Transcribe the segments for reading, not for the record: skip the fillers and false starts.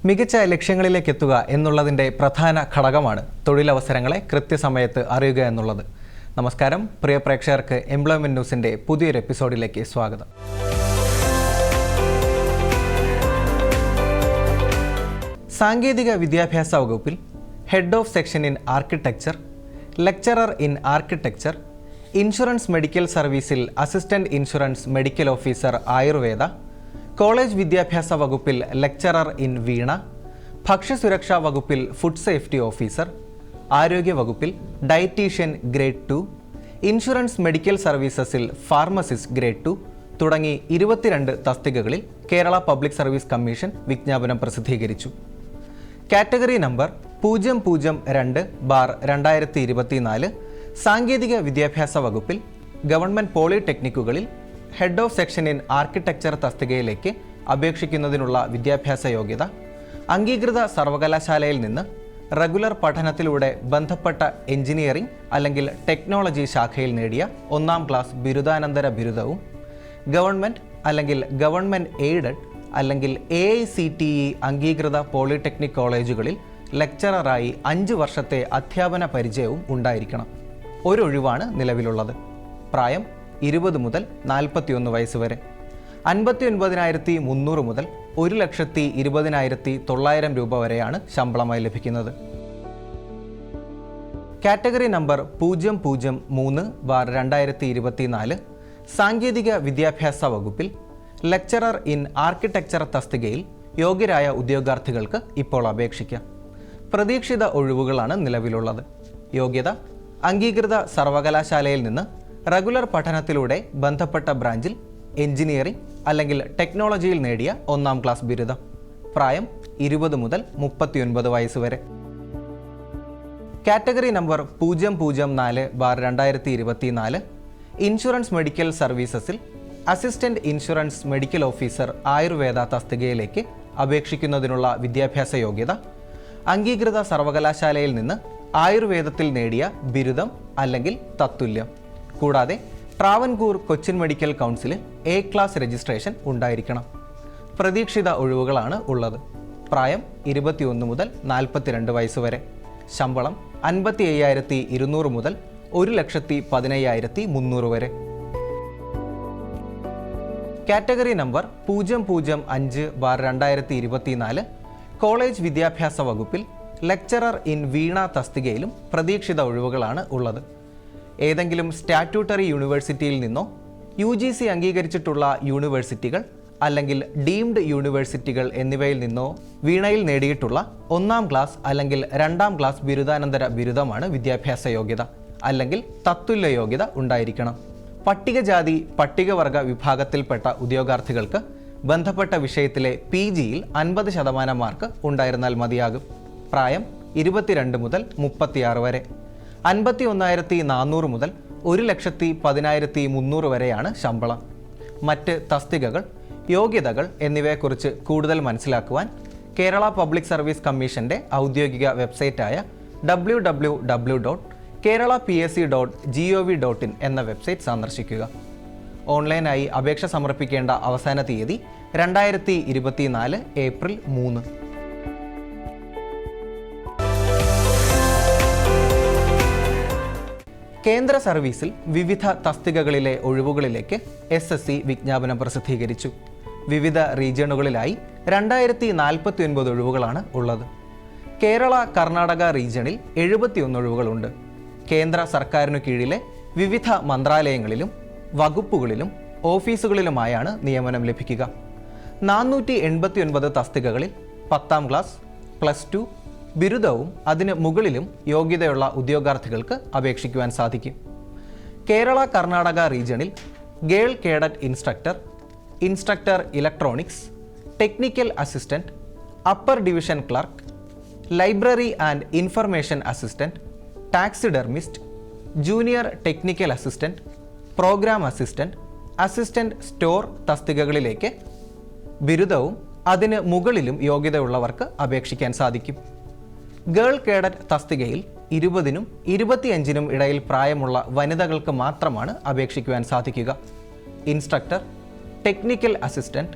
മികച്ച ലക്ഷ്യങ്ങളിലേക്ക് എത്തുക എന്നുള്ളതിൻ്റെ പ്രധാന ഘടകമാണ് തൊഴിലവസരങ്ങളെ കൃത്യസമയത്ത് അറിയുക എന്നുള്ളത്. നമസ്കാരം, പ്രിയ പ്രേക്ഷകർക്ക് എംപ്ലോയ്മെന്റ് ന്യൂസിൻ്റെ പുതിയൊരു എപ്പിസോഡിലേക്ക് സ്വാഗതം. സാങ്കേതിക വിദ്യാഭ്യാസ വകുപ്പിൽ head of section in architecture, lecturer in architecture, insurance medical സർവീസിൽ assistant insurance medical officer Ayurveda, college വിദ്യാഭ്യാസ വകുപ്പിൽ ലെക്ചറർ ഇൻ വീണ, ഭക്ഷ്യസുരക്ഷാ വകുപ്പിൽ ഫുഡ് സേഫ്റ്റി ഓഫീസർ, ആരോഗ്യ വകുപ്പിൽ ഡയറ്റീഷ്യൻ ഗ്രേഡ് 2, ഇൻഷുറൻസ് മെഡിക്കൽ സർവീസസിൽ ഫാർമസിസ്റ്റ് ഗ്രേഡ് 2 തുടങ്ങി 22 തസ്തികകളിൽ കേരള പബ്ലിക് സർവീസ് കമ്മീഷൻ വിജ്ഞാപനം പ്രസിദ്ധീകരിച്ചു. കാറ്റഗറി നമ്പർ 002/2024 സാങ്കേതിക വിദ്യാഭ്യാസ വകുപ്പിൽ ഗവൺമെൻറ് പോളിടെക്നിക്കുകളിൽ head of section in architecture തസ്തികയിലേക്ക് അപേക്ഷിക്കുന്നതിനുള്ള വിദ്യാഭ്യാസ യോഗ്യത അംഗീകൃത സർവകലാശാലയിൽ നിന്ന് റെഗുലർ പഠനത്തിലൂടെ ബന്ധപ്പെട്ട എഞ്ചിനീയറിംഗ് അല്ലെങ്കിൽ ടെക്നോളജി ശാഖയിൽ നേടിയ 1-ാം ക്ലാസ് ബിരുദാനന്തര ബിരുദവും, ഗവൺമെൻറ് അല്ലെങ്കിൽ ഗവൺമെൻറ് എയ്ഡഡ് അല്ലെങ്കിൽ AICTE അംഗീകൃത പോളിടെക്നിക് കോളേജുകളിൽ ലെക്ചററായി 5 വർഷത്തെ അധ്യാപന പരിചയവും ഉണ്ടായിരിക്കണം. ഒരൊഴിവാണ് നിലവിലുള്ളത്. പ്രായം 20 മുതൽ 41 വയസ്സ് വരെ. 59,300 മുതൽ 1,20,900 രൂപ വരെയാണ് ശമ്പളമായി ലഭിക്കുന്നത്. കാറ്റഗറി നമ്പർ 003/2024 സാങ്കേതിക വിദ്യാഭ്യാസ വകുപ്പിൽ ലെക്ചറർ ഇൻ ആർക്കിടെക്ചർ തസ്തികയിൽ യോഗ്യരായ ഉദ്യോഗാർത്ഥികൾക്ക് ഇപ്പോൾ അപേക്ഷിക്കാം. പ്രതീക്ഷിത ഒഴിവുകളാണ് നിലവിലുള്ളത്. യോഗ്യത അംഗീകൃത സർവകലാശാലയിൽ നിന്ന് റെഗുലർ പഠനത്തിലൂടെ ബന്ധപ്പെട്ട ബ്രാഞ്ചിൽ എഞ്ചിനീയറിംഗ് അല്ലെങ്കിൽ ടെക്നോളജിയിൽ നേടിയ 1-ാം ക്ലാസ് ബിരുദം. പ്രായം 20 മുതൽ 39 വയസ്സ് വരെ. കാറ്റഗറി നമ്പർ 004/2024 ഇൻഷുറൻസ് മെഡിക്കൽ സർവീസസിൽ assistant insurance medical officer Ayurveda തസ്തികയിലേക്ക് അപേക്ഷിക്കുന്നതിനുള്ള വിദ്യാഭ്യാസ യോഗ്യത അംഗീകൃത സർവകലാശാലയിൽ നിന്ന് ആയുർവേദത്തിൽ നേടിയ ബിരുദം അല്ലെങ്കിൽ തത്തുല്യം. കൂടാതെ ട്രാവൻകൂർ കൊച്ചിൻ മെഡിക്കൽ കൗൺസിലിൽ A ക്ലാസ് രജിസ്ട്രേഷൻ ഉണ്ടായിരിക്കണം. പ്രതീക്ഷിത ഒഴിവുകളാണ് ഉള്ളത്. പ്രായം 21 മുതൽ 42 വയസ്സ് വരെ. ശമ്പളം 55,200 മുതൽ 1,15,300 വരെ. കാറ്റഗറി നമ്പർ 005/2024 കോളേജ് വിദ്യാഭ്യാസ വകുപ്പിൽ ലെക്ചറർ ഇൻ വീണ തസ്തികയിലും പ്രതീക്ഷിത ഒഴിവുകളാണ് ഉള്ളത്. ഏതെങ്കിലും സ്റ്റാറ്റ്യൂട്ടറി യൂണിവേഴ്സിറ്റിയിൽ നിന്നോ UGC അംഗീകരിച്ചിട്ടുള്ള യൂണിവേഴ്സിറ്റികൾ അല്ലെങ്കിൽ ഡീംഡ് യൂണിവേഴ്സിറ്റികൾ എന്നിവയിൽ നിന്നോ വീണയിൽ നേടിയിട്ടുള്ള 1-ാം ക്ലാസ് അല്ലെങ്കിൽ 2-ാം ക്ലാസ് ബിരുദാനന്തര ബിരുദമാണ് വിദ്യാഭ്യാസ യോഗ്യത അല്ലെങ്കിൽ തത്തുല്യ യോഗ്യത ഉണ്ടായിരിക്കണം. പട്ടികജാതി പട്ടികവർഗ വിഭാഗത്തിൽപ്പെട്ട ഉദ്യോഗാർത്ഥികൾക്ക് ബന്ധപ്പെട്ട വിഷയത്തിലെ PGയിൽ 50% മാർക്ക് ഉണ്ടായിരുന്നാൽ മതിയാകും. പ്രായം 22 മുതൽ 36 വരെ. 51,400 മുതൽ 1,10,300 വരെയാണ് ശമ്പളം. മറ്റ് തസ്തികകൾ, യോഗ്യതകൾ എന്നിവയെക്കുറിച്ച് കൂടുതൽ മനസ്സിലാക്കുവാൻ കേരള പബ്ലിക് സർവീസ് കമ്മീഷൻ്റെ ഔദ്യോഗിക വെബ്സൈറ്റായ www.keralapsc.gov.in എന്ന വെബ്സൈറ്റ് സന്ദർശിക്കുക. ഓൺലൈനായി അപേക്ഷ സമർപ്പിക്കേണ്ട അവസാന തീയതി 2024 ഏപ്രിൽ 3. കേന്ദ്ര സർവീസിൽ വിവിധ തസ്തികകളിലെ ഒഴിവുകളിലേക്ക് SSC വിജ്ഞാപനം പ്രസിദ്ധീകരിച്ചു. വിവിധ റീജിയണുകളിലായി 2049 ഒഴിവുകളാണ് ഉള്ളത്. കേരള കർണാടക റീജിയണിൽ 71 ഒഴിവുകളുണ്ട്. കേന്ദ്ര സർക്കാരിനു കീഴിലെ വിവിധ മന്ത്രാലയങ്ങളിലും വകുപ്പുകളിലും ഓഫീസുകളിലുമായാണ് നിയമനം ലഭിക്കുക. 489 തസ്തികകളിൽ 10-ാം ക്ലാസ്, +2, ബിരുദവും അതിന് മുകളിലും യോഗ്യതയുള്ള ഉദ്യോഗാർത്ഥികൾക്ക് അപേക്ഷിക്കുവാൻ സാധിക്കും. കേരള കർണാടക റീജിയണിൽ girl cadet instructor, instructor electronics, technical assistant, upper division clerk, library and information assistant, taxidermist, junior technical assistant, programme assistant, assistant store തസ്തികകളിലേക്ക് ബിരുദവും അതിന് മുകളിലും യോഗ്യതയുള്ളവർക്ക് അപേക്ഷിക്കാൻ സാധിക്കും. ഗേൾ കേഡറ്റ് തസ്തികയിൽ 20-നും 25-നും ഇടയിൽ പ്രായമുള്ള വനിതകൾക്ക് മാത്രമാണ് അപേക്ഷിക്കുവാൻ സാധിക്കുക. Instructor, technical assistant,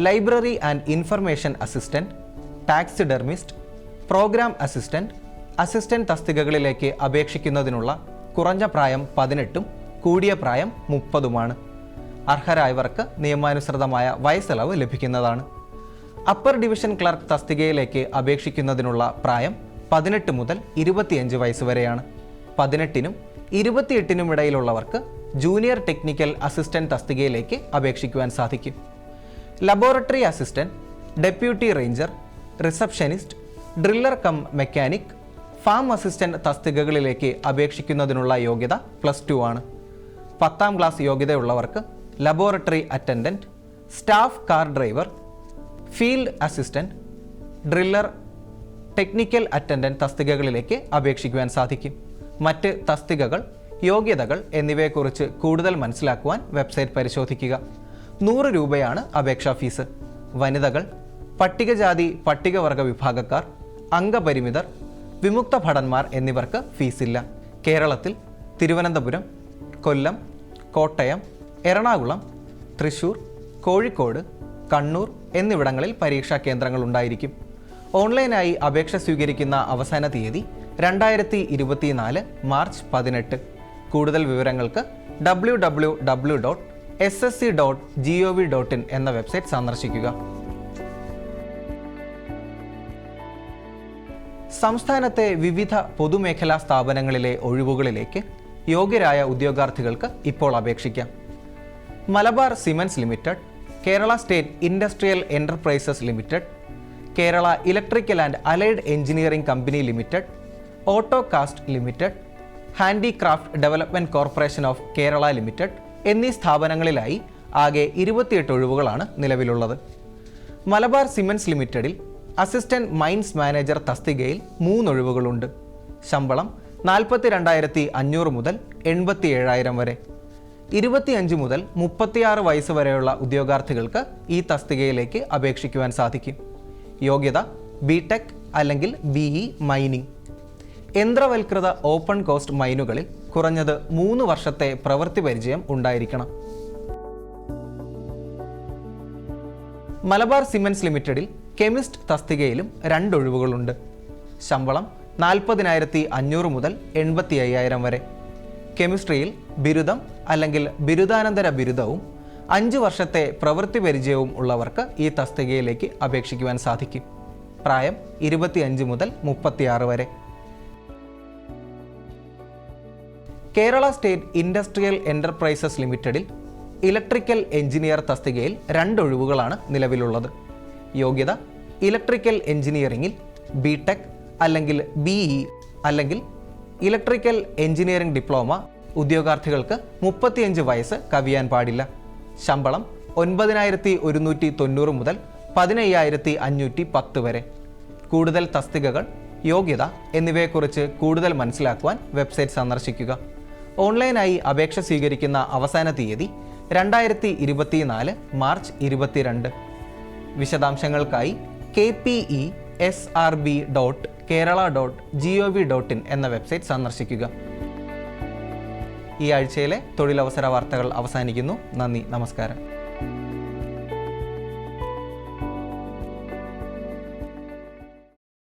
library and information assistant, taxidermist, programme assistant, assistant തസ്തികകളിലേക്ക് അപേക്ഷിക്കുന്നതിനുള്ള കുറഞ്ഞ പ്രായം 18-ഉം കൂടിയ പ്രായം 30-ഉമാണ്. അർഹരായവർക്ക് നിയമാനുസൃതമായ വയസ്സിളവ് ലഭിക്കുന്നതാണ്. അപ്പർ ഡിവിഷൻ ക്ലർക്ക് തസ്തികയിലേക്ക് അപേക്ഷിക്കുന്നതിനുള്ള പ്രായം 18 മുതൽ 25 വയസ്സ് വരെയാണ്. 18-നും 28-നും ഇടയിലുള്ളവർക്ക് ജൂനിയർ ടെക്നിക്കൽ അസിസ്റ്റന്റ് തസ്തികയിലേക്ക് അപേക്ഷിക്കുവാൻ സാധിക്കും. Laboratory assistant, deputy ranger, receptionist, driller cum mechanic, farm assistant തസ്തികകളിലേക്ക് അപേക്ഷിക്കുന്നതിനുള്ള യോഗ്യത +2 ആണ്. 10ാം ക്ലാസ് യോഗ്യതയുള്ളവർക്ക് laboratory attendant, staff car driver, field assistant, driller, technical attendant തസ്തികകളിലേക്ക് അപേക്ഷിക്കുവാൻ സാധിക്കും. മറ്റ് തസ്തികകൾ, യോഗ്യതകൾ എന്നിവയെക്കുറിച്ച് കൂടുതൽ മനസ്സിലാക്കുവാൻ വെബ്സൈറ്റ് പരിശോധിക്കുക. 100 രൂപയാണ് അപേക്ഷാ ഫീസ്. വനിതകൾ, പട്ടികജാതി പട്ടികവർഗ വിഭാഗക്കാർ, അംഗപരിമിതർ, വിമുക്ത ഭടന്മാർ എന്നിവർക്ക് ഫീസില്ല. കേരളത്തിൽ തിരുവനന്തപുരം, കൊല്ലം, കോട്ടയം, എറണാകുളം, തൃശൂർ, കോഴിക്കോട്, കണ്ണൂർ എന്നിവിടങ്ങളിൽ പരീക്ഷാ കേന്ദ്രങ്ങൾ ഉണ്ടായിരിക്കും. ഓൺലൈനായി അപേക്ഷ സ്വീകരിക്കുന്ന അവസാന തീയതി 2024 മാർച്ച് 18. കൂടുതൽ വിവരങ്ങൾക്ക് www.ssc.gov.in എന്ന വെബ്സൈറ്റ് സന്ദർശിക്കുക. സംസ്ഥാനത്തെ വിവിധ പൊതുമേഖലാ സ്ഥാപനങ്ങളിലെ ഒഴിവുകളിലേക്ക് യോഗ്യരായ ഉദ്യോഗാർത്ഥികൾക്ക് ഇപ്പോൾ അപേക്ഷിക്കാം. Malabar cements limited, Kerala state industrial enterprises limited, Kerala electrical and allied engineering company limited, Autokast limited, handicraft development corporation of Kerala limited എന്നീ സ്ഥാപനങ്ങളിലായി ആകെ 28 ഒഴിവുകളാണ് നിലവിലുള്ളത്. മലബാർ സിമന്റ്സ് ലിമിറ്റഡിൽ അസിസ്റ്റന്റ് മൈൻസ് മാനേജർ തസ്തികയിൽ 3 ഒഴിവുകളുണ്ട്. ശമ്പളം 42,500 മുതൽ 87,000 വരെ. 25 മുതൽ 36 വയസ്സ് വരെയുള്ള ഉദ്യോഗാർത്ഥികൾക്ക് ഈ തസ്തികയിലേക്ക് അപേക്ഷിക്കുവാൻ സാധിക്കും. യോഗ്യത ബിടെക് അല്ലെങ്കിൽ BE മൈനിങ്. യന്ത്രവൽകൃത ഓപ്പൺ കോസ്റ്റ് മൈനുകളിൽ കുറഞ്ഞത് 3 വർഷത്തെ പ്രവൃത്തി പരിചയം ഉണ്ടായിരിക്കണം. മലബാർ സിമന്റ്സ് ലിമിറ്റഡിൽ കെമിസ്റ്റ് തസ്തികയിലും 2 ഒഴിവുകളുണ്ട്. ശമ്പളം 40,500 മുതൽ 85,000 വരെ. കെമിസ്ട്രിയിൽ ബിരുദം അല്ലെങ്കിൽ ബിരുദാനന്തര ബിരുദവും 5 വർഷത്തെ പ്രവൃത്തി പരിചയവും ഉള്ളവർക്ക് ഈ തസ്തികയിലേക്ക് അപേക്ഷിക്കുവാൻ സാധിക്കും. പ്രായം 25 മുതൽ 36 വരെ. കേരള സ്റ്റേറ്റ് ഇൻഡസ്ട്രിയൽ എന്റർപ്രൈസസ് ലിമിറ്റഡിൽ ഇലക്ട്രിക്കൽ എഞ്ചിനീയർ തസ്തികയിൽ 2 ഒഴിവുകളാണ് നിലവിലുള്ളത്. യോഗ്യത ഇലക്ട്രിക്കൽ എഞ്ചിനീയറിംഗിൽ ബിടെക് അല്ലെങ്കിൽ BE അല്ലെങ്കിൽ ഇലക്ട്രിക്കൽ എഞ്ചിനീയറിംഗ് ഡിപ്ലോമ. ഉദ്യോഗാർത്ഥികൾക്ക് 35 വയസ്സ് കവിയാൻ പാടില്ല. ശമ്പളം 9,190 മുതൽ 15,510 വരെ. കൂടുതൽ തസ്തികകൾ, യോഗ്യത എന്നിവയെക്കുറിച്ച് കൂടുതൽ മനസ്സിലാക്കുവാൻ വെബ്സൈറ്റ് സന്ദർശിക്കുക. ഓൺലൈനായി അപേക്ഷ സ്വീകരിക്കുന്ന അവസാന തീയതി 2024 മാർച്ച് 22. വിശദാംശങ്ങൾക്കായി kpesrb.kerala.gov.in എന്ന വെബ്സൈറ്റ് സന്ദർശിക്കുക. ഈ ആഴ്ചയിലെ തൊഴിലവസര വാർത്തകൾ അവസാനിക്കുന്നു. നന്ദി, നമസ്കാരം.